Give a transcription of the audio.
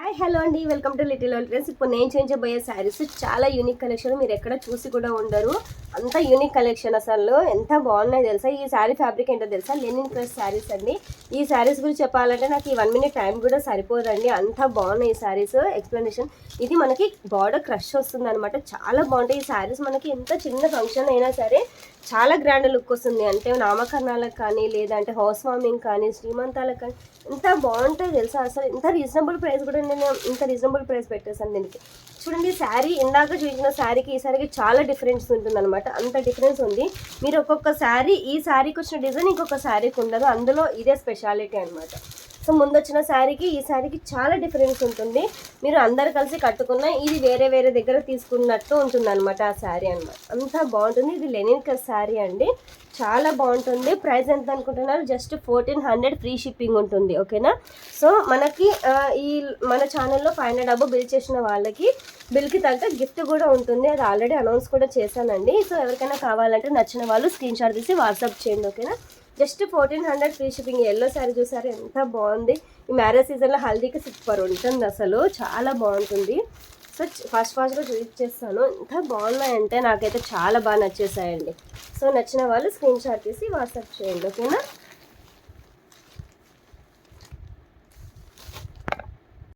Hi hello అండి, welcome to little world friends. ఇప్పుడు నేను చూపించబోయే శారీస్ చాలా యూనిక్ కలెక్షన్. మీరు ఎక్కడ చూసి కూడా ఉండరు, అంత యూనిక్ కలెక్షన్. అసలు ఎంత బాగున్నాయి తెలుసా. ఈ శారీ ఫ్యాబ్రిక్ ఏంటో తెలుసా, లెనిన్ క్రష్ శారీస్ అండి. ఈ శారీస్ గురించి చెప్పాలంటే నాకు ఈ 1 minute టైం కూడా సరిపోదండి, అంత బాగున్నాయి ఈ శారీస్. ఎక్స్ప్లెనేషన్, ఇది మనకి బార్డర్ క్రష్ వస్తుంది అనమాట. చాలా బాగుంటాయి ఈ శారీస్. మనకి ఎంత చిన్న ఫంక్షన్ అయినా సరే చాలా గ్రాండ్ లుక్ వస్తుంది. అంటే నామకరణాలకు కానీ, లేదంటే హౌస్ వార్మింగ్ కానీ, శ్రీమంతాలకు కానీ ఎంత బాగుంటాయి తెలుసా. అసలు ఎంత రీజనబుల్ ప్రైస్ కూడా, నేను ఇంత రీజనబుల్ ప్రైస్ పెట్టేసాను దీనికి. చూడండి, శారీ ఇందాక చూసిన శారీకి ఈ శారీకి చాలా డిఫరెన్స్ ఉంటుంది అనమాట. అంత డిఫరెన్స్ ఉంది. మీరు ఒక్కొక్క శారీ, ఈ శారీకి వచ్చిన డిజైన్ ఇంకొక శారీకి ఉండదు, అందులో ఇదే స్పెషాలిటీ అనమాట. సో ముందు వచ్చిన శారీకి ఈ శారీకి చాలా డిఫరెన్స్ ఉంటుంది. మీరు అందరు కలిసి కట్టుకున్న ఇది వేరే వేరే దగ్గర తీసుకున్నట్టు ఉంటుంది అనమాట ఆ శారీ అనమాట. అంత బాగుంటుంది. ఇది లెనిన్ క్రష్ శారీ అండి, చాలా బాగుంటుంది. ప్రైస్ ఎంత అనుకుంటున్నారు? జస్ట్ 1400 ఫ్రీ షిప్పింగ్ ఉంటుంది, ఓకేనా. సో మనకి ఈ మన ఛానల్లో 500 అబో బిల్ చేసిన వాళ్ళకి బిల్కి తగ్గ గిఫ్ట్ కూడా ఉంటుంది. అది ఆల్రెడీ అనౌన్స్ కూడా చేశానండి. సో ఎవరికైనా కావాలంటే నచ్చిన వాళ్ళు స్క్రీన్ షాట్ తీసి వాట్సాప్ చేయండి, ఓకేనా. Just 1400 free shipping. Yellow sari చూసారు ఎంత బాగుంది. ఈ మ్యారేజ్ సీజన్లో హల్దీకి సూపర్ ఉంటుంది, అసలు చాలా బాగుంటుంది. సో ఫాస్ట్గా చూపించేస్తాను. ఎంత బాగున్నాయంటే నాకైతే చాలా బాగా నచ్చేసాయండి. సో నచ్చిన వాళ్ళు స్క్రీన్ షాట్ తీసి వాట్సాప్ చేయండి, ఓకేనా.